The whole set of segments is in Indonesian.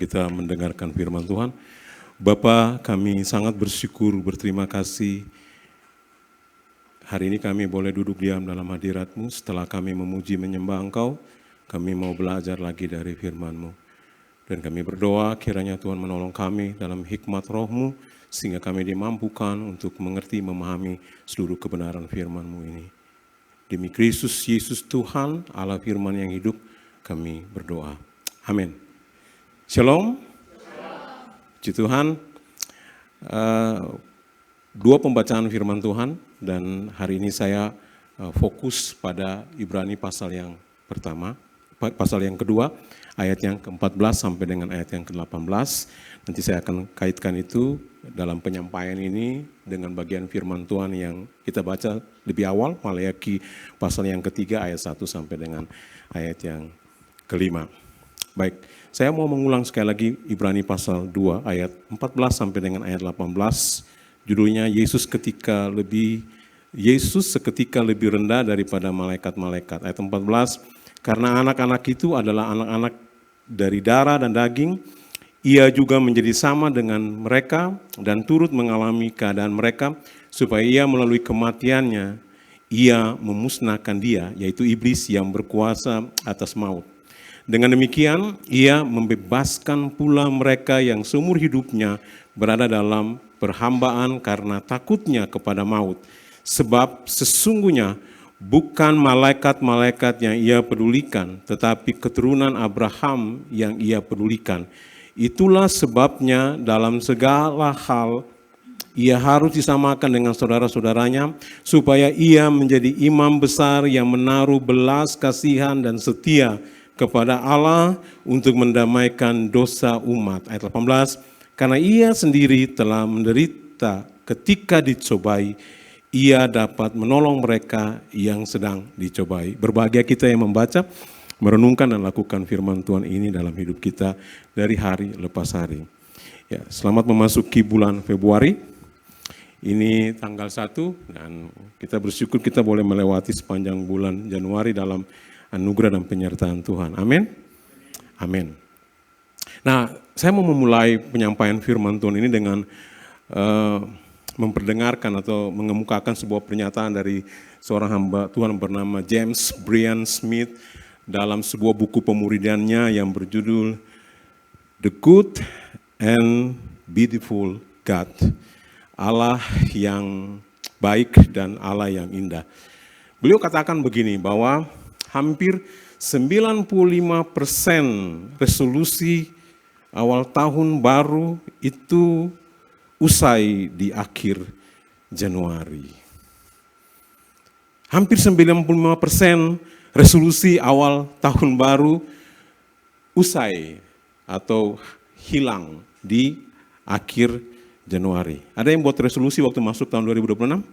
kita mendengarkan firman Tuhan. Bapa, kami sangat bersyukur, berterima kasih. Hari ini kami boleh duduk diam dalam hadirat-Mu. Setelah kami memuji menyembah Engkau, kami mau belajar lagi dari firman-Mu. Dan kami berdoa kiranya Tuhan menolong kami dalam hikmat Roh-Mu, sehingga kami dimampukan untuk mengerti, memahami seluruh kebenaran firman-Mu ini. Demi Kristus Yesus Tuhan, Allah firman yang hidup, kami berdoa. Amin. Shalom. Puji Tuhan. Dua pembacaan firman Tuhan, dan hari ini saya fokus pada Ibrani pasal yang pertama, pasal yang kedua, ayat yang ke-14 sampai dengan ayat yang ke-18. Nanti saya akan kaitkan itu dalam penyampaian ini dengan bagian firman Tuhan yang kita baca lebih awal, Maleakhi pasal yang ketiga ayat 1 sampai dengan ayat yang kelima. Baik, saya mau mengulang sekali lagi Ibrani pasal 2 ayat 14 sampai dengan ayat 18. Judulnya Yesus seketika lebih rendah daripada malaikat-malaikat. Ayat 14, karena anak-anak itu adalah anak-anak dari darah dan daging, ia juga menjadi sama dengan mereka dan turut mengalami keadaan mereka, supaya ia melalui kematiannya, ia memusnahkan dia, yaitu iblis yang berkuasa atas maut. Dengan demikian, ia membebaskan pula mereka yang seumur hidupnya berada dalam perhambaan karena takutnya kepada maut. Sebab sesungguhnya bukan malaikat-malaikat yang ia pedulikan, tetapi keturunan Abraham yang ia pedulikan. Itulah sebabnya dalam segala hal ia harus disamakan dengan saudara-saudaranya, supaya ia menjadi imam besar yang menaruh belas kasihan dan setia kepada Allah untuk mendamaikan dosa umat. Ayat 18, karena ia sendiri telah menderita ketika dicobai, ia dapat menolong mereka yang sedang dicobai. Berbahagia kita yang membaca, merenungkan dan lakukan firman Tuhan ini dalam hidup kita dari hari lepas hari. Ya, selamat memasuki bulan Februari. Ini tanggal 1 dan kita bersyukur kita boleh melewati sepanjang bulan Januari dalam anugerah dan penyertaan Tuhan. Amin. Amin. Nah, saya mau memulai penyampaian firman Tuhan ini dengan memperdengarkan atau mengemukakan sebuah pernyataan dari seorang hamba Tuhan bernama James Bryan Smith dalam sebuah buku pemuridannya yang berjudul The Good and Beautiful God. Allah yang baik dan Allah yang indah. Beliau katakan begini, bahwa hampir 95% resolusi awal tahun baru itu usai di akhir Januari. Hampir 95% resolusi awal tahun baru usai atau hilang di akhir Januari. Ada yang buat resolusi waktu masuk tahun 2026?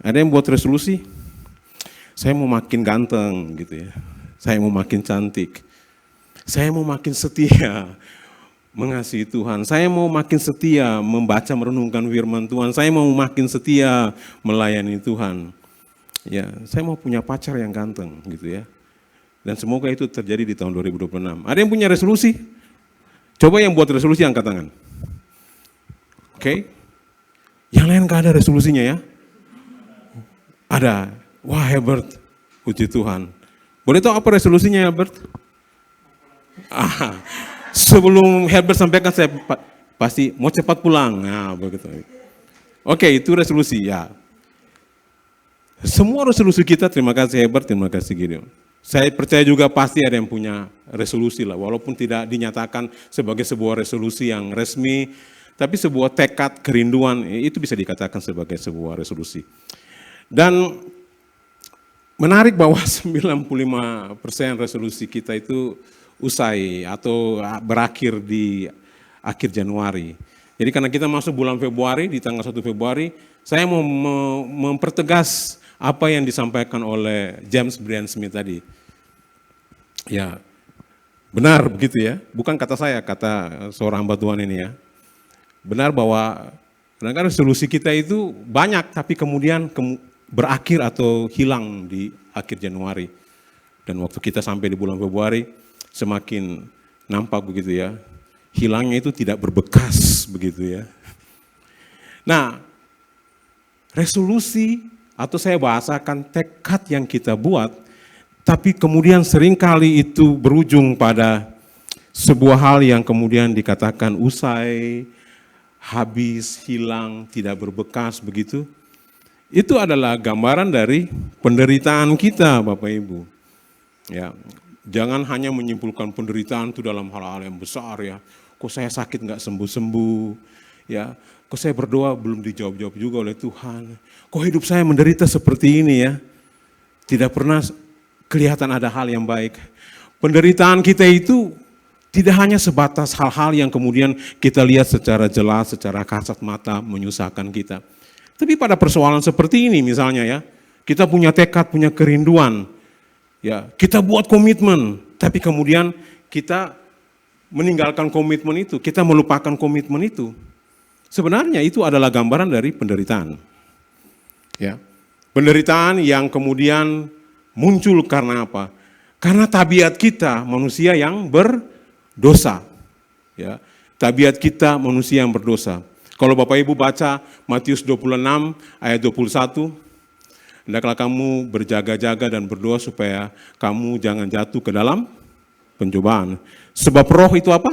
Ada yang buat resolusi? Saya mau makin ganteng gitu ya. Saya mau makin cantik. Saya mau makin setia mengasihi Tuhan. Saya mau makin setia membaca merenungkan firman Tuhan. Saya mau makin setia melayani Tuhan. Ya, saya mau punya pacar yang ganteng gitu ya. Dan semoga itu terjadi di tahun 2026. Ada yang punya resolusi? Coba yang buat resolusi angkat tangan. Oke. Yang lain gak ada resolusinya ya? Ada. Wah, Herbert, puji Tuhan. Boleh tahu apa resolusinya, Herbert? Sebelum Herbert sampaikan, saya pasti mau cepat pulang. Nah, begitu. Oke, itu resolusi ya. Semua resolusi kita, terima kasih Herbert, terima kasih Gideon. Saya percaya juga pasti ada yang punya resolusi lah, walaupun tidak dinyatakan sebagai sebuah resolusi yang resmi, tapi sebuah tekad kerinduan itu bisa dikatakan sebagai sebuah resolusi. Dan menarik bahwa 95% resolusi kita itu usai atau berakhir di akhir Januari. Jadi karena kita masuk bulan Februari, di tanggal 1 Februari, saya mau mempertegas apa yang disampaikan oleh James Bryan Smith tadi. Ya, benar begitu ya, bukan kata saya, kata seorang hamba Tuhan ini ya. Benar bahwa kadang-kadang resolusi kita itu banyak, tapi kemudian berakhir atau hilang di akhir Januari. Dan waktu kita sampai di bulan Februari, semakin nampak begitu ya, hilangnya itu tidak berbekas begitu ya. Nah, resolusi atau saya bahasakan tekad yang kita buat, tapi kemudian seringkali itu berujung pada sebuah hal yang kemudian dikatakan usai, habis, hilang, tidak berbekas begitu. Itu adalah gambaran dari penderitaan kita Bapak Ibu. Ya, jangan hanya menyimpulkan penderitaan itu dalam hal-hal yang besar ya. Kok saya sakit nggak sembuh-sembuh, ya. Kok saya berdoa belum dijawab-jawab juga oleh Tuhan. Kok hidup saya menderita seperti ini ya. Tidak pernah kelihatan ada hal yang baik. Penderitaan kita itu tidak hanya sebatas hal-hal yang kemudian kita lihat secara jelas, secara kasat mata menyusahkan kita. Tapi pada persoalan seperti ini misalnya ya, kita punya tekad, punya kerinduan. Ya, kita buat komitmen, tapi kemudian kita meninggalkan komitmen itu, kita melupakan komitmen itu. Sebenarnya itu adalah gambaran dari penderitaan. Ya. Penderitaan yang kemudian muncul karena apa? Karena tabiat kita manusia yang berdosa. Ya. Tabiat kita manusia yang berdosa. Kalau Bapak Ibu baca Matius 26 ayat 21, hendaklah kamu berjaga-jaga dan berdoa supaya kamu jangan jatuh ke dalam pencobaan. Sebab roh itu apa?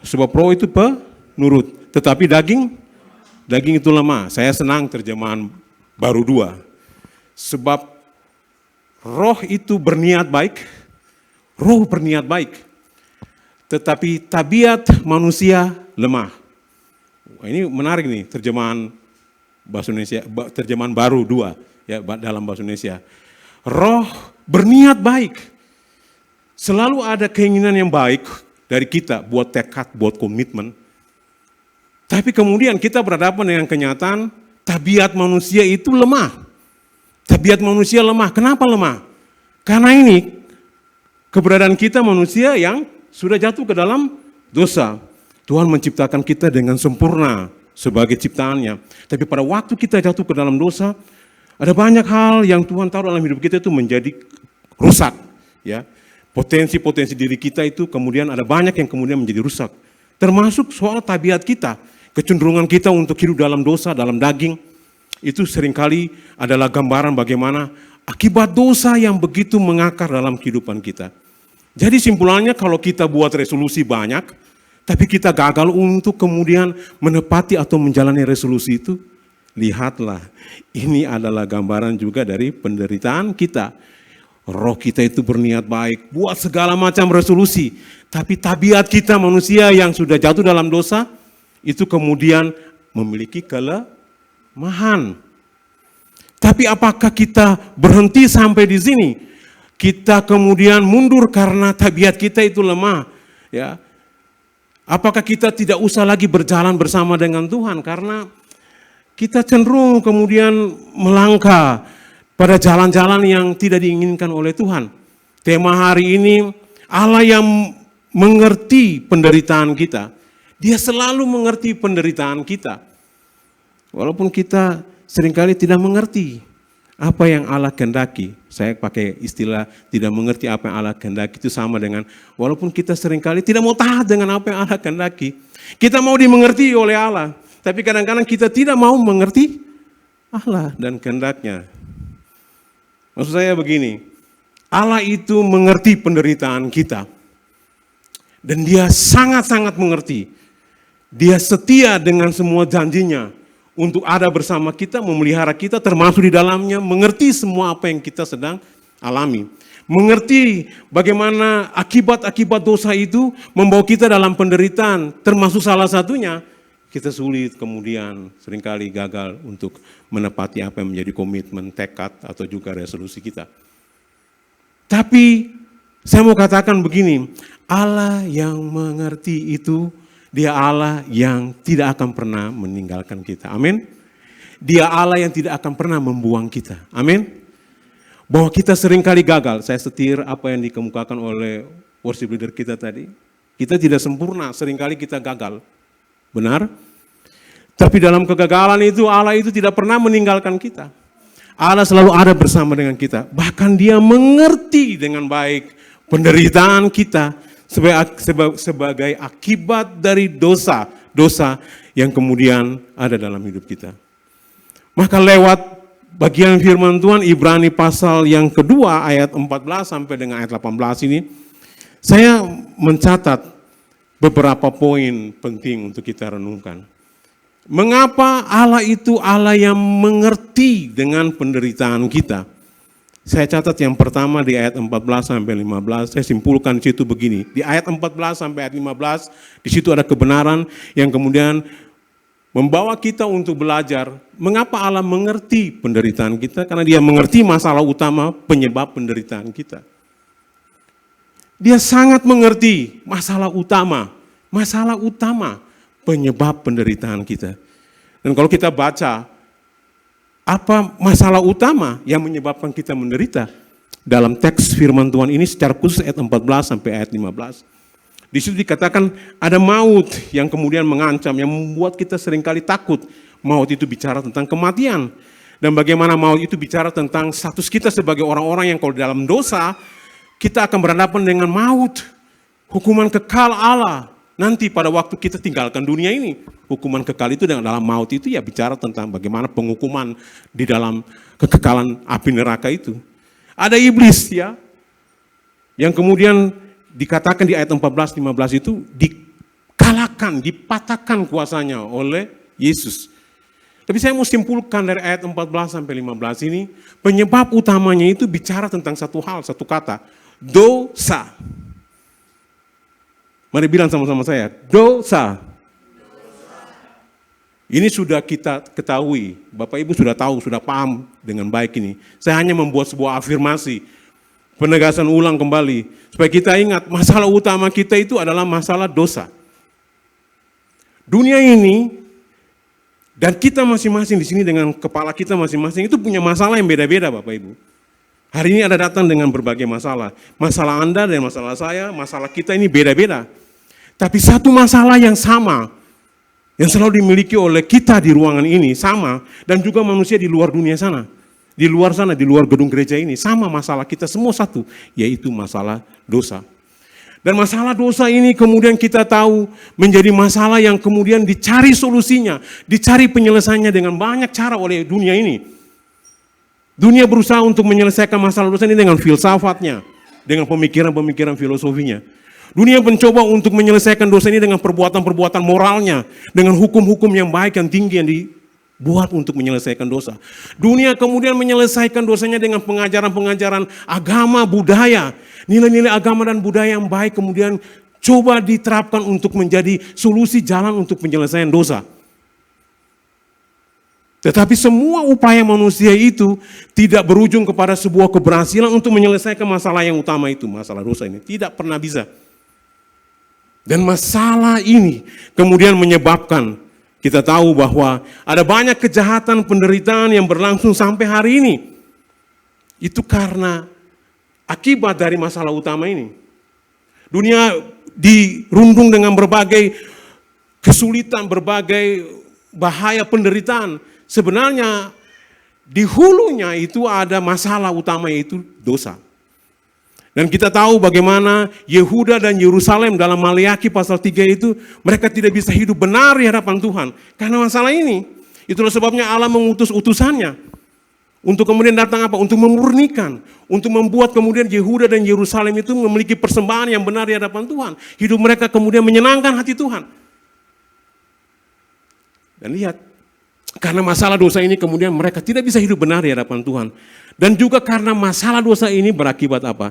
Sebab roh itu penurut, tetapi daging itu lemah. Saya senang terjemahan baru 2. Sebab roh itu berniat baik, roh berniat baik, tetapi tabiat manusia lemah. Wah, ini menarik nih terjemahan bahasa Indonesia, terjemahan baru 2 ya dalam bahasa Indonesia. Roh berniat baik. Selalu ada keinginan yang baik dari kita buat tekad, buat komitmen. Tapi kemudian kita berhadapan dengan kenyataan tabiat manusia itu lemah. Tabiat manusia lemah. Kenapa lemah? Karena ini keberadaan kita manusia yang sudah jatuh ke dalam dosa. Tuhan menciptakan kita dengan sempurna sebagai ciptaannya. Tapi pada waktu kita jatuh ke dalam dosa, ada banyak hal yang Tuhan taruh dalam hidup kita itu menjadi rusak. Ya, potensi-potensi diri kita itu kemudian ada banyak yang kemudian menjadi rusak. Termasuk soal tabiat kita, kecenderungan kita untuk hidup dalam dosa, dalam daging. Itu seringkali adalah gambaran bagaimana akibat dosa yang begitu mengakar dalam kehidupan kita. Jadi simpulannya kalau kita buat resolusi banyak, tapi kita gagal untuk kemudian menepati atau menjalani resolusi itu, lihatlah, ini adalah gambaran juga dari penderitaan kita. Roh kita itu berniat baik, buat segala macam resolusi, tapi tabiat kita manusia yang sudah jatuh dalam dosa, itu kemudian memiliki kelemahan. Tapi apakah kita berhenti sampai di sini? Kita kemudian mundur karena tabiat kita itu lemah, ya. Apakah kita tidak usah lagi berjalan bersama dengan Tuhan karena kita cenderung kemudian melangkah pada jalan-jalan yang tidak diinginkan oleh Tuhan. Tema hari ini, Allah yang mengerti penderitaan kita. Dia selalu mengerti penderitaan kita. Walaupun kita seringkali tidak mengerti apa yang Allah kehendaki. Saya pakai istilah tidak mengerti apa yang Allah kehendaki itu sama dengan walaupun kita seringkali tidak mau taat dengan apa yang Allah kehendaki. Kita mau dimengerti oleh Allah, tapi kadang-kadang kita tidak mau mengerti Allah dan kehendaknya. Maksud saya begini, Allah itu mengerti penderitaan kita. Dan dia sangat-sangat mengerti. Dia setia dengan semua janjinya untuk ada bersama kita, memelihara kita, termasuk di dalamnya, mengerti semua apa yang kita sedang alami. Mengerti bagaimana akibat-akibat dosa itu membawa kita dalam penderitaan, termasuk salah satunya, kita sulit kemudian seringkali gagal untuk menepati apa yang menjadi komitmen, tekad, atau juga resolusi kita. Tapi saya mau katakan begini, Allah yang mengerti itu, Dia Allah yang tidak akan pernah meninggalkan kita. Amin. Dia Allah yang tidak akan pernah membuang kita. Amin. Bahwa kita seringkali gagal. Saya setir apa yang dikemukakan oleh worship leader kita tadi. Kita tidak sempurna, seringkali kita gagal. Benar? Tapi dalam kegagalan itu Allah itu tidak pernah meninggalkan kita. Allah selalu ada bersama dengan kita. Bahkan Dia mengerti dengan baik penderitaan kita. sebagai akibat dari dosa yang kemudian ada dalam hidup kita. Maka lewat bagian firman Tuhan Ibrani pasal yang kedua ayat 14 sampai dengan ayat 18 ini, saya mencatat beberapa poin penting untuk kita renungkan. Mengapa Allah itu Allah yang mengerti dengan penderitaan kita? Saya catat yang pertama di ayat 14 sampai 15, saya simpulkan di situ begini. Di ayat 14 sampai ayat 15, di situ ada kebenaran yang kemudian membawa kita untuk belajar mengapa Allah mengerti penderitaan kita, karena Dia mengerti masalah utama penyebab penderitaan kita. Dia sangat mengerti masalah utama penyebab penderitaan kita. Dan kalau kita baca apa masalah utama yang menyebabkan kita menderita dalam teks firman Tuhan ini secara khusus ayat 14 sampai ayat 15. Di situ dikatakan ada maut yang kemudian mengancam, yang membuat kita seringkali takut. Maut itu bicara tentang kematian. Dan bagaimana maut itu bicara tentang status kita sebagai orang-orang yang kalau dalam dosa, kita akan berhadapan dengan maut. Hukuman kekal Allah. Nanti pada waktu kita tinggalkan dunia ini. Hukuman kekal itu dalam maut itu ya bicara tentang bagaimana penghukuman di dalam kekekalan api neraka itu. Ada iblis ya, yang kemudian dikatakan di ayat 14-15 itu dikalahkan, dipatahkan kuasanya oleh Yesus. Tapi saya mau simpulkan dari ayat 14 sampai 15 ini, penyebab utamanya itu bicara tentang satu hal, satu kata, dosa. Mari bilang sama-sama saya, dosa. Ini sudah kita ketahui, Bapak Ibu sudah tahu, sudah paham dengan baik ini. Saya hanya membuat sebuah afirmasi, penegasan ulang kembali, supaya kita ingat masalah utama kita itu adalah masalah dosa. Dunia ini, dan kita masing-masing di sini dengan kepala kita masing-masing itu punya masalah yang beda-beda Bapak Ibu. Hari ini ada datang dengan berbagai masalah. Masalah Anda dan masalah saya, masalah kita ini beda-beda. Tapi satu masalah yang sama, yang selalu dimiliki oleh kita di ruangan ini sama, dan juga manusia di luar dunia sana. Di luar sana, di luar gedung gereja ini, sama masalah kita semua satu, yaitu masalah dosa. Dan masalah dosa ini kemudian kita tahu menjadi masalah yang kemudian dicari solusinya, dicari penyelesaiannya dengan banyak cara oleh dunia ini. Dunia berusaha untuk menyelesaikan masalah dosa ini dengan filsafatnya, dengan pemikiran-pemikiran filosofinya. Dunia mencoba untuk menyelesaikan dosa ini dengan perbuatan-perbuatan moralnya, dengan hukum-hukum yang baik, yang tinggi, yang buat untuk menyelesaikan dosa. Dunia kemudian menyelesaikan dosanya dengan pengajaran-pengajaran agama, budaya. Nilai-nilai agama dan budaya yang baik kemudian coba diterapkan untuk menjadi solusi jalan untuk penyelesaian dosa. Tetapi semua upaya manusia itu tidak berujung kepada sebuah keberhasilan untuk menyelesaikan masalah yang utama itu, masalah dosa ini. Tidak pernah bisa. Dan masalah ini kemudian menyebabkan kita tahu bahwa ada banyak kejahatan, penderitaan yang berlangsung sampai hari ini. Itu karena akibat dari masalah utama ini. Dunia dirundung dengan berbagai kesulitan, berbagai bahaya penderitaan. Sebenarnya di hulunya itu ada masalah utama yaitu dosa. Dan kita tahu bagaimana Yehuda dan Yerusalem dalam Maleakhi pasal 3 itu mereka tidak bisa hidup benar di hadapan Tuhan karena masalah ini. Itulah sebabnya Allah mengutus utusannya untuk kemudian datang apa? Untuk memurnikan, untuk membuat kemudian Yehuda dan Yerusalem itu memiliki persembahan yang benar di hadapan Tuhan. Hidup mereka kemudian menyenangkan hati Tuhan. Dan lihat, karena masalah dosa ini kemudian mereka tidak bisa hidup benar di hadapan Tuhan. Dan juga karena masalah dosa ini berakibat apa?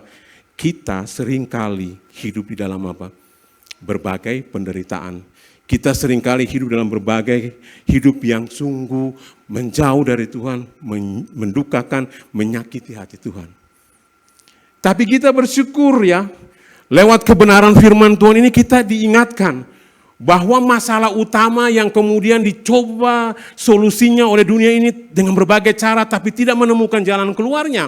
Kita seringkali hidup di dalam apa? Berbagai penderitaan. Kita seringkali hidup dalam berbagai hidup yang sungguh menjauh dari Tuhan, mendukakan, menyakiti hati Tuhan. Tapi kita bersyukur ya, lewat kebenaran firman Tuhan ini kita diingatkan bahwa masalah utama yang kemudian dicoba solusinya oleh dunia ini dengan berbagai cara tapi tidak menemukan jalan keluarnya.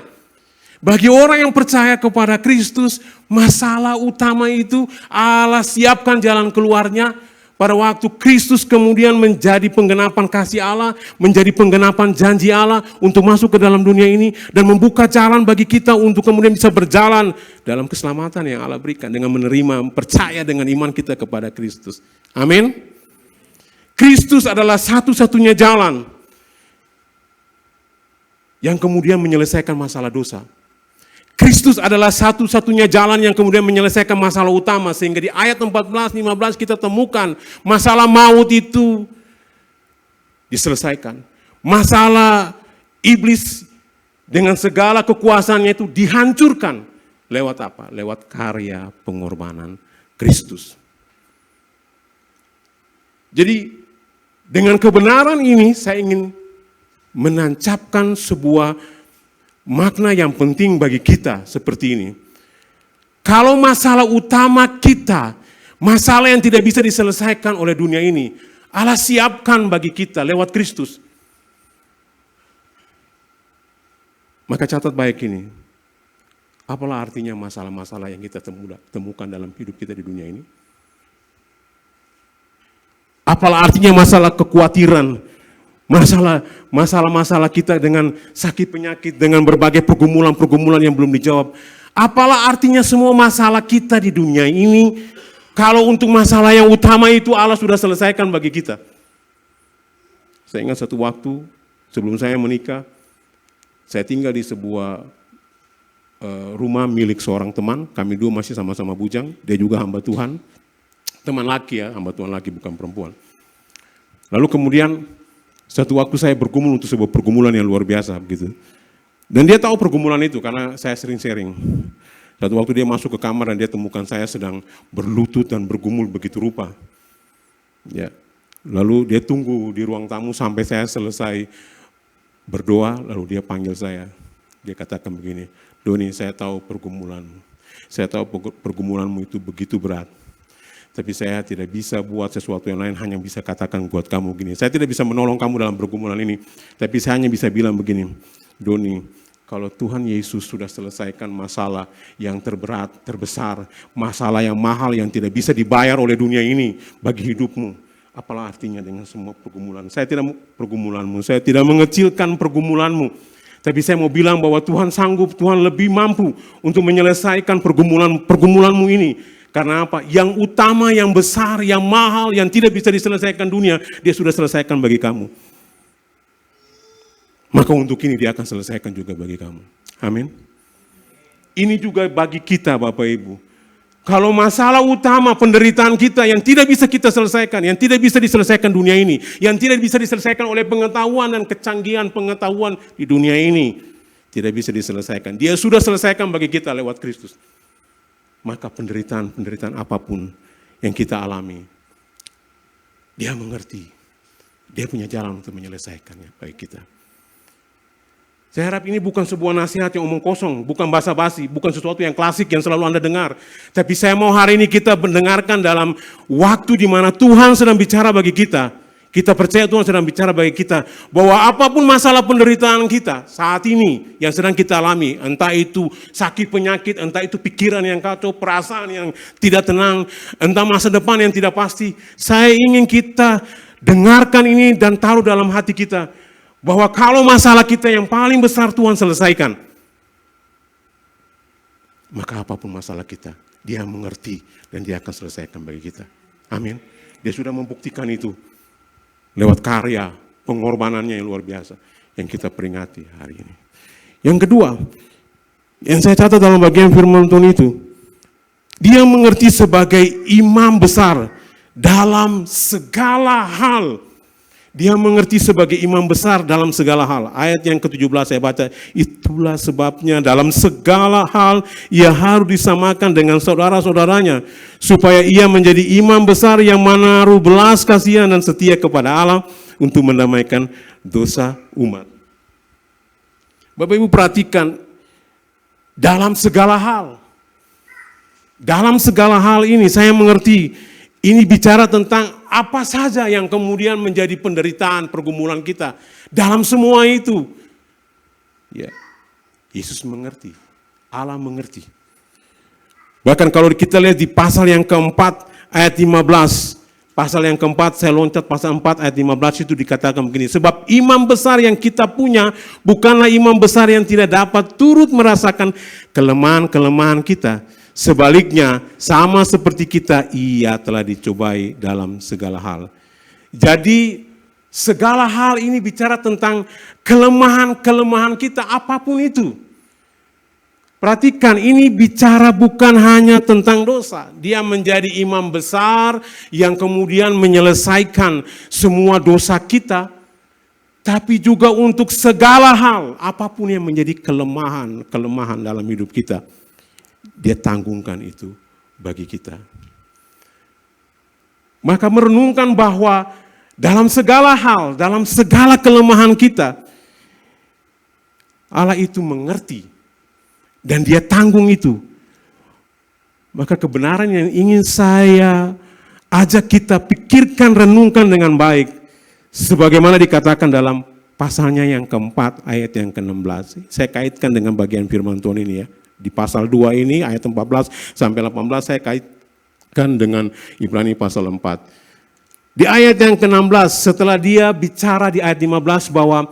Bagi orang yang percaya kepada Kristus, masalah utama itu Allah siapkan jalan keluarnya pada waktu Kristus kemudian menjadi penggenapan kasih Allah, menjadi penggenapan janji Allah untuk masuk ke dalam dunia ini dan membuka jalan bagi kita untuk kemudian bisa berjalan dalam keselamatan yang Allah berikan dengan menerima, percaya dengan iman kita kepada Kristus. Amin. Kristus adalah satu-satunya jalan yang kemudian menyelesaikan masalah dosa. Kristus adalah satu-satunya jalan yang kemudian menyelesaikan masalah utama. Sehingga di ayat 14-15 kita temukan masalah maut itu diselesaikan. Masalah iblis dengan segala kekuasaannya itu dihancurkan. Lewat apa? Lewat karya pengorbanan Kristus. Jadi dengan kebenaran ini saya ingin menancapkan sebuah makna yang penting bagi kita seperti ini. Kalau masalah utama kita, masalah yang tidak bisa diselesaikan oleh dunia ini, Allah siapkan bagi kita lewat Kristus. Maka catat baik ini, apalah artinya masalah-masalah yang kita temukan dalam hidup kita di dunia ini? Apalah artinya masalah kekhawatiran, masalah kita dengan sakit penyakit, dengan berbagai pergumulan-pergumulan yang belum dijawab. Apalah artinya semua masalah kita di dunia ini, kalau untuk masalah yang utama itu Allah sudah selesaikan bagi kita. Saya ingat satu waktu sebelum saya menikah, saya tinggal di sebuah rumah milik seorang teman, kami dua masih sama-sama bujang, dia juga hamba Tuhan, teman laki ya, hamba Tuhan laki bukan perempuan. Lalu kemudian satu waktu saya bergumul untuk sebuah pergumulan yang luar biasa begitu. Dan dia tahu pergumulan itu karena saya sering sharing. Satu waktu dia masuk ke kamar dan dia temukan saya sedang berlutut dan bergumul begitu rupa. Ya. Lalu dia tunggu di ruang tamu sampai saya selesai berdoa, lalu dia panggil saya. Dia katakan begini, "Doni, saya tahu pergumulanmu. Saya tahu pergumulanmu itu begitu berat. Tapi saya tidak bisa buat sesuatu yang lain, hanya bisa katakan buat kamu gini. Saya tidak bisa menolong kamu dalam pergumulan ini, tapi saya hanya bisa bilang begini, Doni, kalau Tuhan Yesus sudah selesaikan masalah yang terberat, terbesar, masalah yang mahal yang tidak bisa dibayar oleh dunia ini bagi hidupmu, apalah artinya dengan semua pergumulan? Saya tidak pergumulanmu, saya tidak mengecilkan pergumulanmu, tapi saya mau bilang bahwa Tuhan sanggup, Tuhan lebih mampu untuk menyelesaikan pergumulanmu ini. Karena apa? Yang utama, yang besar, yang mahal, yang tidak bisa diselesaikan dunia, dia sudah selesaikan bagi kamu. Maka untuk ini dia akan selesaikan juga bagi kamu. Amin. Ini juga bagi kita Bapak Ibu. Kalau masalah utama penderitaan kita yang tidak bisa kita selesaikan, yang tidak bisa diselesaikan dunia ini, yang tidak bisa diselesaikan oleh pengetahuan dan kecanggihan pengetahuan di dunia ini, tidak bisa diselesaikan. Dia sudah selesaikan bagi kita lewat Kristus. Maka penderitaan apapun yang kita alami, dia mengerti, dia punya jalan untuk menyelesaikannya bagi kita. Saya harap ini bukan sebuah nasihat yang omong kosong, bukan basa-basi, bukan sesuatu yang klasik yang selalu Anda dengar. Tapi saya mau hari ini kita mendengarkan dalam waktu di mana Tuhan sedang bicara bagi kita. Kita percaya Tuhan sedang bicara bagi kita, bahwa apapun masalah penderitaan kita saat ini yang sedang kita alami, entah itu sakit penyakit, entah itu pikiran yang kacau, perasaan yang tidak tenang, entah masa depan yang tidak pasti, saya ingin kita dengarkan ini dan taruh dalam hati kita, bahwa kalau masalah kita yang paling besar Tuhan selesaikan, maka apapun masalah kita, Dia mengerti dan Dia akan selesaikan bagi kita. Amin. Dia sudah membuktikan itu lewat karya pengorbanannya yang luar biasa yang kita peringati hari ini. Yang kedua, yang saya catat dalam bagian firman Tuhan itu, dia mengerti sebagai imam besar dalam segala hal. Dia mengerti sebagai imam besar dalam segala hal. Ayat yang ke-17 saya baca, itulah sebabnya dalam segala hal ia harus disamakan dengan saudara-saudaranya, supaya ia menjadi imam besar yang menaruh belas kasihan dan setia kepada Allah untuk mendamaikan dosa umat. Bapak Ibu perhatikan, dalam segala hal ini saya mengerti, ini bicara tentang apa saja yang kemudian menjadi penderitaan, pergumulan kita. Dalam semua itu, ya, Yesus mengerti, Allah mengerti. Bahkan kalau kita lihat di pasal yang keempat, ayat 15, pasal yang keempat, saya loncat pasal 4 ayat 15 itu dikatakan begini, sebab imam besar yang kita punya bukanlah imam besar yang tidak dapat turut merasakan kelemahan-kelemahan kita. Sebaliknya, sama seperti kita, ia telah dicobai dalam segala hal. Jadi, segala hal ini bicara tentang kelemahan-kelemahan kita, apapun itu. Perhatikan, ini bicara bukan hanya tentang dosa. Dia menjadi imam besar yang kemudian menyelesaikan semua dosa kita. Tapi juga untuk segala hal, apapun yang menjadi kelemahan dalam hidup kita. Dia tanggungkan itu bagi kita. Maka merenungkan bahwa dalam segala hal, dalam segala kelemahan kita, Allah itu mengerti. Dan dia tanggung itu. Maka kebenaran yang ingin saya ajak kita pikirkan, renungkan dengan baik. Sebagaimana dikatakan dalam pasalnya yang keempat, ayat yang ke-16. Saya kaitkan dengan bagian firman Tuhan ini ya. Di pasal 2 ini, ayat 14 sampai 18, saya kaitkan dengan Ibrani pasal 4. Di ayat yang ke-16, setelah dia bicara di ayat 15 bahwa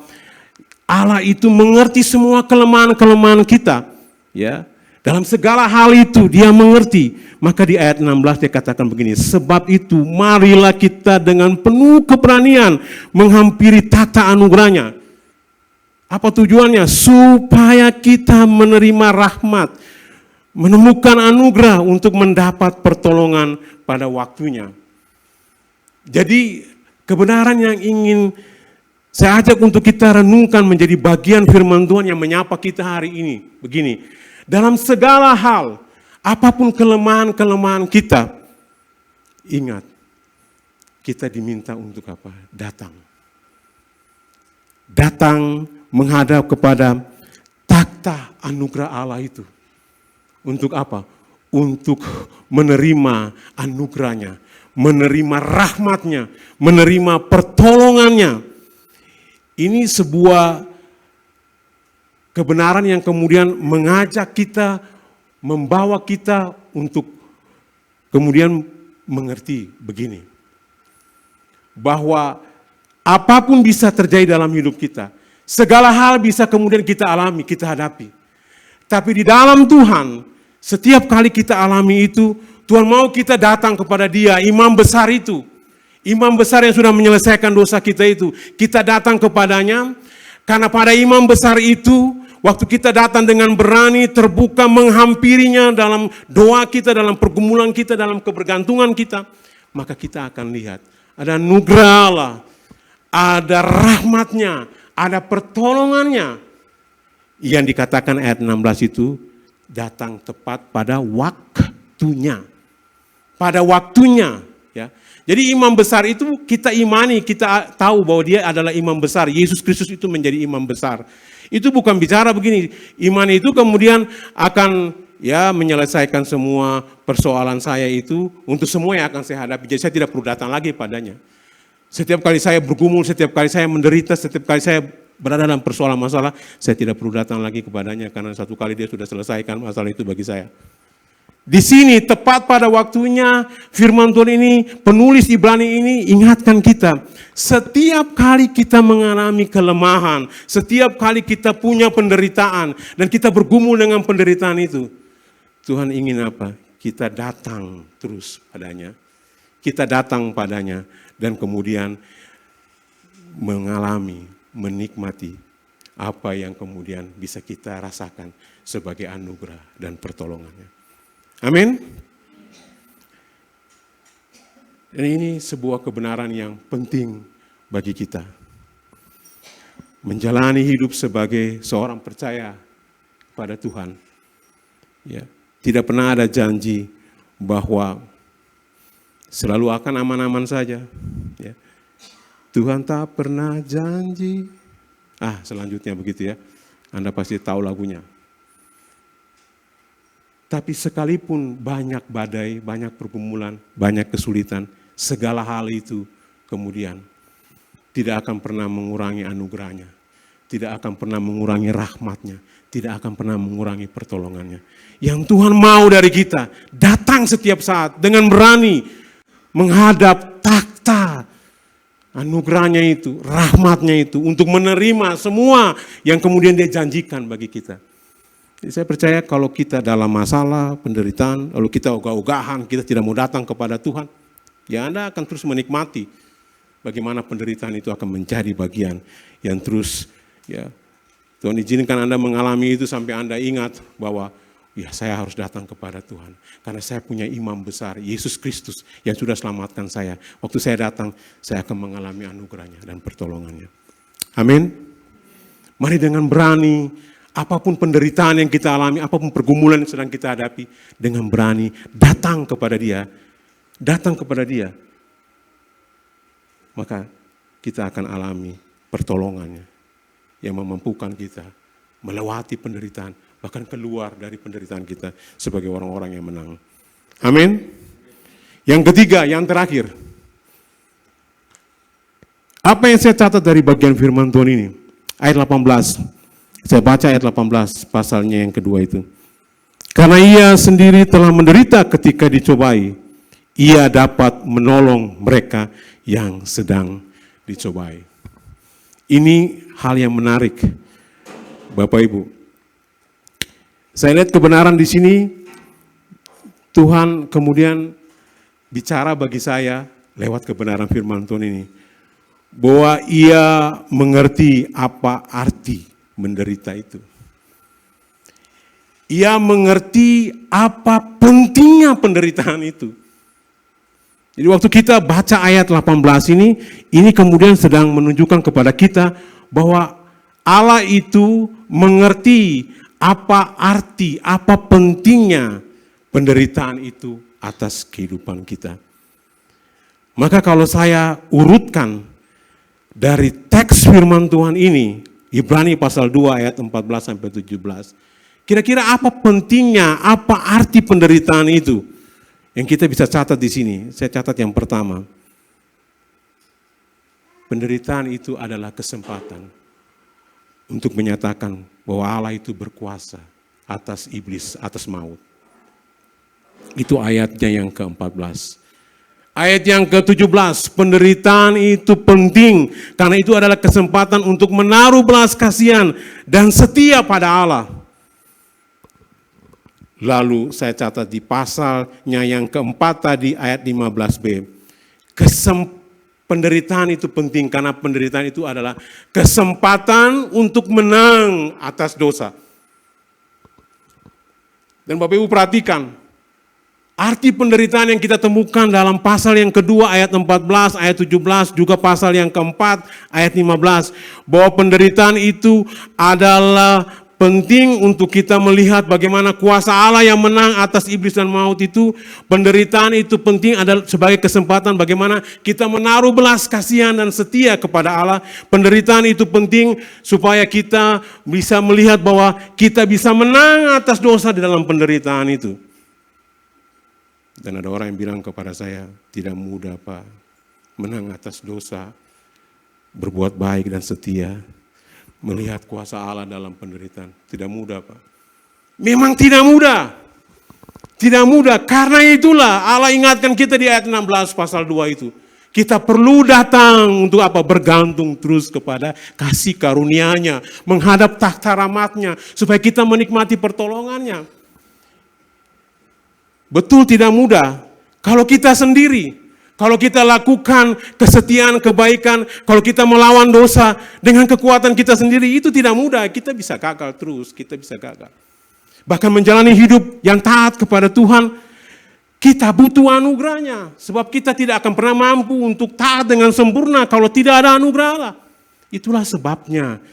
Allah itu mengerti semua kelemahan-kelemahan kita. Ya, dalam segala hal itu dia mengerti. Maka di ayat 16 dia katakan begini, sebab itu marilah kita dengan penuh keberanian menghampiri takhta anugerahnya. Apa tujuannya? Supaya kita menerima rahmat, menemukan anugerah untuk mendapat pertolongan pada waktunya. Jadi kebenaran yang ingin saya ajak untuk kita renungkan menjadi bagian firman Tuhan yang menyapa kita hari ini. Begini, dalam segala hal, apapun kelemahan-kelemahan kita, ingat, kita diminta untuk apa? Datang. Datang menghadap kepada takhta anugerah Allah itu. Untuk apa? Untuk menerima anugerahnya, menerima rahmatnya, menerima pertolongannya. Ini sebuah kebenaran yang kemudian mengajak kita, membawa kita untuk kemudian mengerti begini. Bahwa apapun bisa terjadi dalam hidup kita. Segala hal bisa kemudian kita alami, kita hadapi. Tapi di dalam Tuhan, setiap kali kita alami itu, Tuhan mau kita datang kepada Dia, imam besar itu. Imam besar yang sudah menyelesaikan dosa kita itu. Kita datang kepadanya, karena pada imam besar itu, waktu kita datang dengan berani, terbuka, menghampirinya dalam doa kita, dalam pergumulan kita, dalam kebergantungan kita, maka kita akan lihat ada anugerah Allah, ada rahmatnya, ada pertolongannya. Yang dikatakan ayat 16 itu, datang tepat pada waktunya. Pada waktunya. Ya. Jadi imam besar itu kita imani, kita tahu bahwa dia adalah imam besar. Yesus Kristus itu menjadi imam besar. Itu bukan bicara begini, iman itu kemudian akan ya menyelesaikan semua persoalan saya itu untuk semua yang akan saya hadapi. Jadi saya tidak perlu datang lagi padanya. Setiap kali saya bergumul, setiap kali saya menderita, setiap kali saya berada dalam persoalan masalah, saya tidak perlu datang lagi kepadanya karena satu kali dia sudah selesaikan masalah itu bagi saya. Di sini tepat pada waktunya firman Tuhan ini, penulis Ibrani ini ingatkan kita. Setiap kali kita mengalami kelemahan, setiap kali kita punya penderitaan dan kita bergumul dengan penderitaan itu, Tuhan ingin apa? Kita datang terus padanya. Kita datang padanya dan kemudian mengalami, menikmati apa yang kemudian bisa kita rasakan sebagai anugerah dan pertolongannya. Amin. Dan ini sebuah kebenaran yang penting bagi kita. Menjalani hidup sebagai seorang percaya pada Tuhan. Ya, tidak pernah ada janji bahwa selalu akan aman-aman saja. Ya. Tuhan tak pernah janji. Selanjutnya begitu ya. Anda pasti tahu lagunya. Tapi sekalipun banyak badai, banyak pergumulan, banyak kesulitan, segala hal itu kemudian tidak akan pernah mengurangi anugerahnya, tidak akan pernah mengurangi rahmatnya, tidak akan pernah mengurangi pertolongannya. Yang Tuhan mau dari kita, datang setiap saat dengan berani, menghadap takhta anugerahnya itu, rahmatnya itu, untuk menerima semua yang kemudian dia janjikan bagi kita. Jadi saya percaya kalau kita dalam masalah, penderitaan, lalu kita ogah-ogahan, kita tidak mau datang kepada Tuhan, ya Anda akan terus menikmati bagaimana penderitaan itu akan menjadi bagian yang terus, ya Tuhan izinkan Anda mengalami itu sampai Anda ingat bahwa ya saya harus datang kepada Tuhan. Karena saya punya imam besar, Yesus Kristus yang sudah selamatkan saya. Waktu saya datang, saya akan mengalami anugerahnya dan pertolongannya. Amin. Mari dengan berani, apapun penderitaan yang kita alami, apapun pergumulan yang sedang kita hadapi, dengan berani datang kepada Dia. Datang kepada Dia. Maka kita akan alami pertolongannya yang memampukan kita melewati penderitaan, bahkan keluar dari penderitaan kita sebagai orang-orang yang menang. Amin. Yang ketiga, yang terakhir. Apa yang saya catat dari bagian firman Tuhan ini? Ayat 18. Saya baca ayat 18, pasalnya yang kedua itu. Karena ia sendiri telah menderita ketika dicobai, ia dapat menolong mereka yang sedang dicobai. Ini hal yang menarik, Bapak Ibu. Saya lihat kebenaran di sini, Tuhan kemudian bicara bagi saya lewat kebenaran firman Tuhan ini, bahwa ia mengerti apa arti menderita itu. Ia mengerti apa pentingnya penderitaan itu. Jadi waktu kita baca ayat 18 ini kemudian sedang menunjukkan kepada kita bahwa Allah itu mengerti apa arti, apa pentingnya penderitaan itu atas kehidupan kita. Maka kalau saya urutkan dari teks firman Tuhan ini, Ibrani pasal 2 ayat 14 sampai 17, kira-kira apa pentingnya, apa arti penderitaan itu? Yang kita bisa catat di sini, saya catat yang pertama. Penderitaan itu adalah kesempatan untuk menyatakan bahwa Allah itu berkuasa atas iblis, atas maut. Itu ayatnya yang ke-14. Ayat yang ke-17, penderitaan itu penting karena itu adalah kesempatan untuk menaruh belas kasihan dan setia pada Allah. Lalu saya catat di pasalnya yang keempat tadi ayat 15b. Penderitaan itu penting karena penderitaan itu adalah kesempatan untuk menang atas dosa. Dan Bapak Ibu perhatikan, arti penderitaan yang kita temukan dalam pasal yang kedua ayat 14, ayat 17, juga pasal yang keempat ayat 15. Bahwa penderitaan itu adalah penting untuk kita melihat bagaimana kuasa Allah yang menang atas iblis dan maut itu. Penderitaan itu penting adalah sebagai kesempatan bagaimana kita menaruh belas kasihan dan setia kepada Allah. Penderitaan itu penting supaya kita bisa melihat bahwa kita bisa menang atas dosa di dalam penderitaan itu. Dan ada orang yang bilang kepada saya, tidak mudah Pak, menang atas dosa, berbuat baik dan setia. Melihat kuasa Allah dalam penderitaan. Tidak mudah Pak. Memang tidak mudah. Tidak mudah. Karena itulah Allah ingatkan kita di ayat 16 pasal 2 itu. Kita perlu datang untuk apa? Bergantung terus kepada kasih karunia-Nya. Menghadap takhta rahmat-Nya. Supaya kita menikmati pertolongannya. Betul tidak mudah. Kalau kita sendiri. Kalau kita lakukan kesetiaan, kebaikan, kalau kita melawan dosa dengan kekuatan kita sendiri, itu tidak mudah. Kita bisa gagal terus, kita bisa gagal. Bahkan menjalani hidup yang taat kepada Tuhan, kita butuh anugerahnya. Sebab kita tidak akan pernah mampu untuk taat dengan sempurna kalau tidak ada anugerah Allah. Itulah sebabnya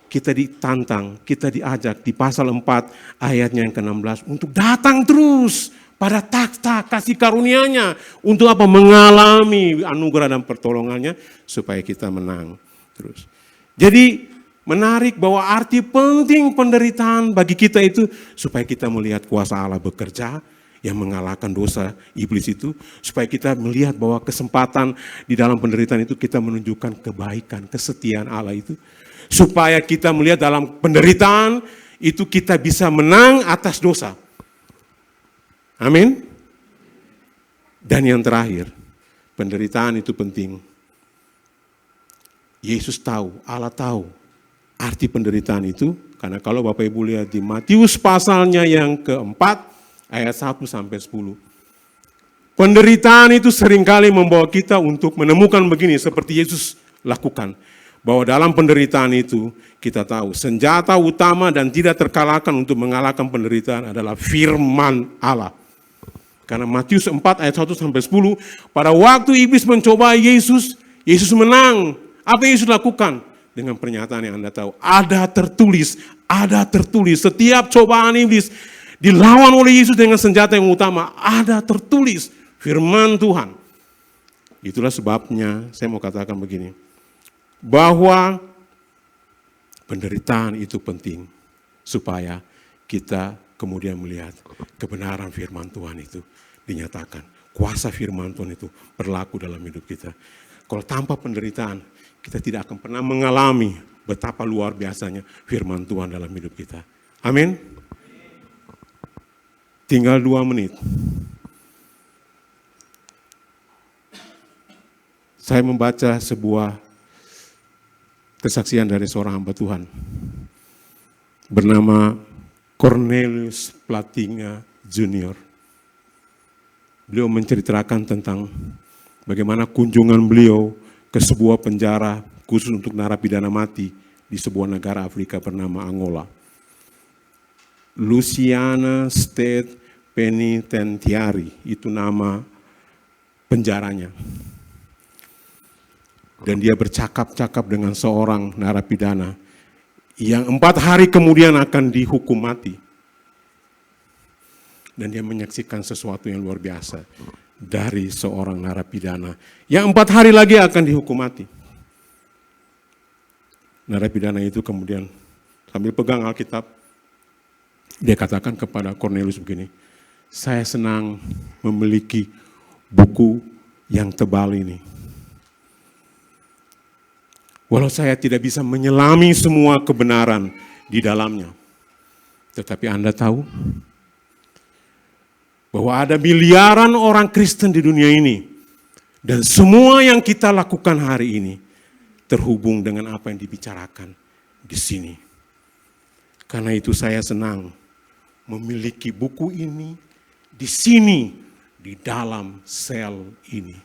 kita ditantang, kita diajak di pasal 4 ayatnya yang ke-16 untuk datang terus pada takhta kasih karunia-Nya. Untuk apa? Mengalami anugerah dan pertolongannya supaya kita menang terus. Jadi menarik bahwa arti penting penderitaan bagi kita itu supaya kita melihat kuasa Allah bekerja yang mengalahkan dosa iblis itu. Supaya kita melihat bahwa kesempatan di dalam penderitaan itu kita menunjukkan kebaikan, kesetiaan Allah itu. Supaya kita melihat dalam penderitaan itu kita bisa menang atas dosa. Amin. Dan yang terakhir, penderitaan itu penting. Yesus tahu, Allah tahu arti penderitaan itu, karena kalau Bapak Ibu lihat di Matius pasalnya yang keempat, ayat 1 sampai 10. Penderitaan itu seringkali membawa kita untuk menemukan begini, seperti Yesus lakukan. Bahwa dalam penderitaan itu, kita tahu senjata utama dan tidak terkalahkan untuk mengalahkan penderitaan adalah firman Allah. Karena Matius 4 ayat 1 sampai 10, pada waktu iblis mencoba Yesus, Yesus menang. Apa yang Yesus lakukan? Dengan pernyataan yang Anda tahu, ada tertulis, setiap cobaan iblis dilawan oleh Yesus dengan senjata yang utama, ada tertulis, firman Tuhan. Itulah sebabnya saya mau katakan begini, bahwa penderitaan itu penting, supaya kita kemudian melihat kebenaran firman Tuhan itu dinyatakan. Kuasa firman Tuhan itu berlaku dalam hidup kita. Kalau tanpa penderitaan, kita tidak akan pernah mengalami betapa luar biasanya firman Tuhan dalam hidup kita. Amin. Tinggal 2 menit. Saya membaca sebuah kesaksian dari seorang hamba Tuhan bernama Cornelius Platinga Junior. Beliau menceritakan tentang bagaimana kunjungan beliau ke sebuah penjara khusus untuk narapidana mati di sebuah negara Afrika bernama Angola. Louisiana State Penitentiary, itu nama penjaranya. Dan dia bercakap-cakap dengan seorang narapidana yang 4 hari kemudian akan dihukum mati. Dan dia menyaksikan sesuatu yang luar biasa dari seorang narapidana yang 4 hari lagi akan dihukum mati. Narapidana itu kemudian sambil pegang Alkitab, dia katakan kepada Cornelius begini, saya senang memiliki buku yang tebal ini. Walau saya tidak bisa menyelami semua kebenaran di dalamnya, tetapi Anda tahu bahwa ada miliaran orang Kristen di dunia ini, dan semua yang kita lakukan hari ini terhubung dengan apa yang dibicarakan di sini. Karena itu saya senang memiliki buku ini di sini, di dalam sel ini.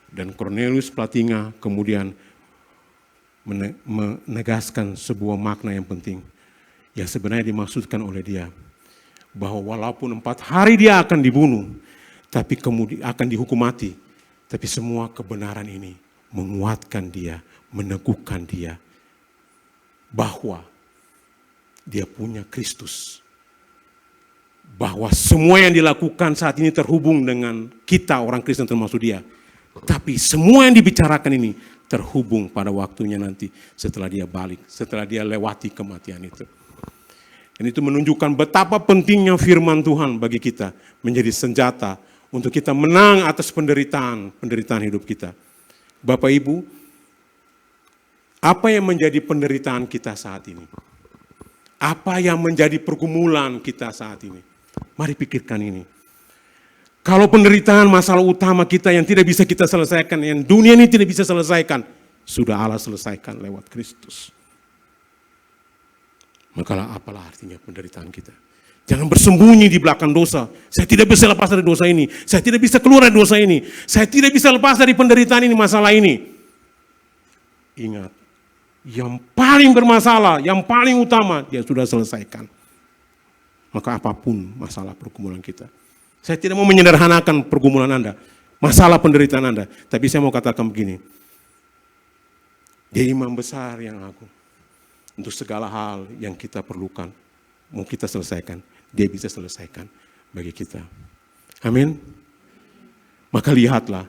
Dan Cornelius Platinga kemudian menegaskan sebuah makna yang penting, yang sebenarnya dimaksudkan oleh dia, bahwa walaupun 4 hari dia akan dibunuh, tapi kemudian akan dihukum mati, tapi semua kebenaran ini menguatkan dia, meneguhkan dia, bahwa dia punya Kristus. Bahwa semua yang dilakukan saat ini terhubung dengan kita orang Kristen termasuk dia. Tapi semua yang dibicarakan ini terhubung pada waktunya nanti setelah dia balik, setelah dia lewati kematian itu. Dan itu menunjukkan betapa pentingnya firman Tuhan bagi kita menjadi senjata untuk kita menang atas penderitaan hidup kita. Bapak Ibu, apa yang menjadi penderitaan kita saat ini? Apa yang menjadi pergumulan kita saat ini? Mari pikirkan ini. Kalau penderitaan masalah utama kita yang tidak bisa kita selesaikan, yang dunia ini tidak bisa selesaikan, sudah Allah selesaikan lewat Kristus. Maka apalah artinya penderitaan kita? Jangan bersembunyi di belakang dosa. Saya tidak bisa lepas dari dosa ini. Saya tidak bisa keluar dari dosa ini. Saya tidak bisa lepas dari penderitaan ini, masalah ini. Ingat, yang paling bermasalah, yang paling utama, dia sudah selesaikan. Maka apapun masalah pergumulan kita. Saya tidak mau menyederhanakan pergumulan Anda, masalah penderitaan Anda. Tapi saya mau katakan begini, Dia imam besar yang agung. Untuk segala hal yang kita perlukan, mau kita selesaikan, Dia bisa selesaikan bagi kita. Amin. Maka lihatlah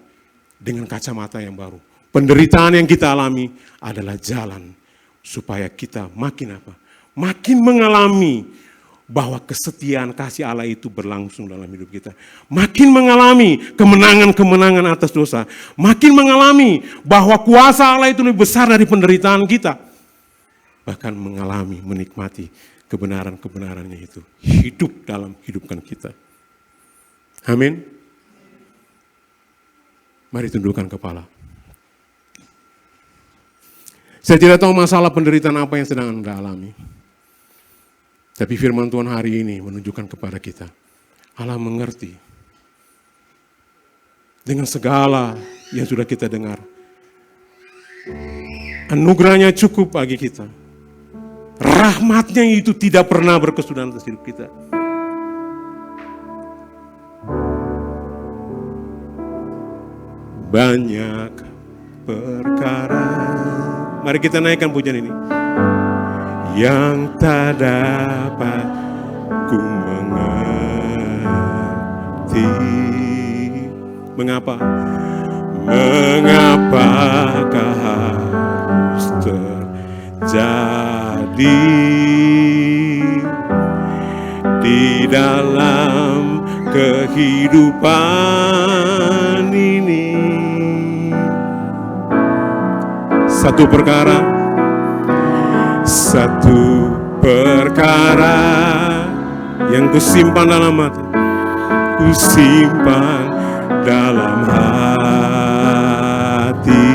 dengan kacamata yang baru. Penderitaan yang kita alami adalah jalan supaya kita makin apa? Makin mengalami bahwa kesetiaan kasih Allah itu berlangsung dalam hidup kita. Makin mengalami kemenangan-kemenangan atas dosa. Makin mengalami bahwa kuasa Allah itu lebih besar dari penderitaan kita. Bahkan mengalami, menikmati kebenaran-kebenarannya itu hidup dalam kehidupan kita. Amin. Mari tundukkan kepala. Saya tidak tahu masalah penderitaan apa yang sedang Anda alami. Tapi firman Tuhan hari ini menunjukkan kepada kita, Allah mengerti. Dengan segala yang sudah kita dengar. Anugerahnya cukup bagi kita. Rahmatnya itu tidak pernah berkesudahan atas hidup kita. Banyak perkara. Mari kita naikkan pujian ini. Yang tak dapat ku mengerti. Mengapa? Mengapakah harus terjadi di dalam kehidupan ini? Satu perkara yang kusimpan dalam hati, kusimpan dalam hati,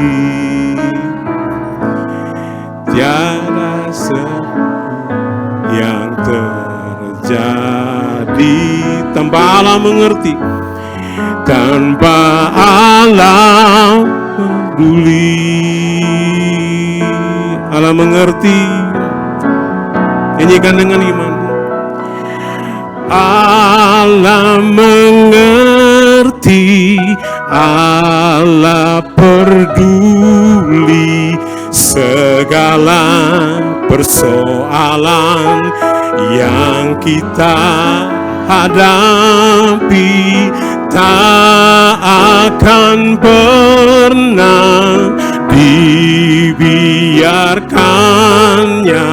tiada yang terjadi tanpa Allah mengerti, tanpa Allah peduli. Allah mengerti. Nyanyikan dengan iman. Allah mengerti, Allah peduli segala persoalan yang kita hadapi, tak akan pernah dibiarkannya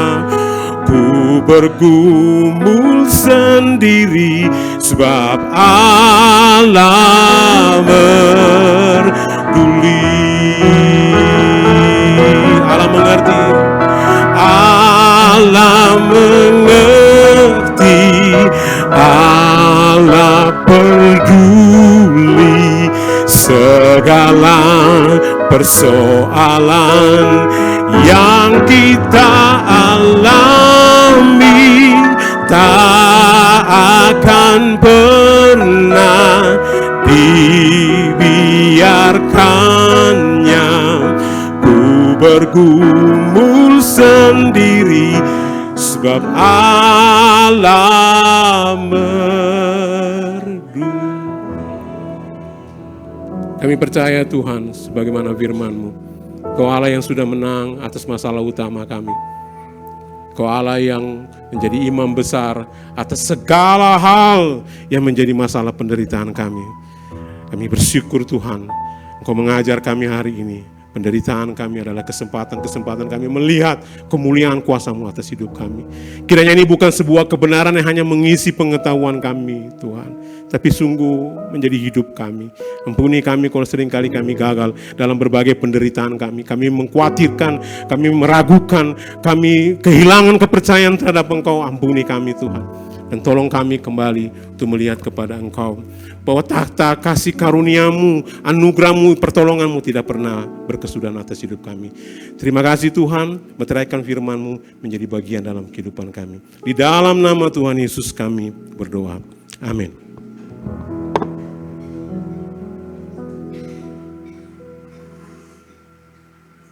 ku bergumul sendiri, sebab Allah peduli. Allah mengerti, Allah mengerti, Allah peduli segala persoalan yang kita alami, tak akan pernah dibiarkannya ku bergumul sendiri, sebab Allah merdu. Kami percaya Tuhan, sebagaimana firman-Mu, Kau Allah yang sudah menang atas masalah utama kami. Kau Allah yang menjadi imam besar atas segala hal yang menjadi masalah penderitaan kami. Kami bersyukur Tuhan, Engkau mengajar kami hari ini. Penderitaan kami adalah kesempatan kami melihat kemuliaan kuasa-Mu atas hidup kami. Kiranya ini bukan sebuah kebenaran yang hanya mengisi pengetahuan kami, Tuhan, tapi sungguh menjadi hidup kami. Ampuni kami kalau seringkali kami gagal dalam berbagai penderitaan kami. Kami mengkhawatirkan, kami meragukan, kami kehilangan kepercayaan terhadap Engkau. Ampuni kami Tuhan. Dan tolong kami kembali untuk melihat kepada Engkau, bahwa tahta kasih karunia-Mu, anugerah-Mu, pertolongan-Mu tidak pernah berkesudahan atas hidup kami. Terima kasih Tuhan, meteraikan firman-Mu menjadi bagian dalam kehidupan kami. Di dalam nama Tuhan Yesus kami berdoa. Amin.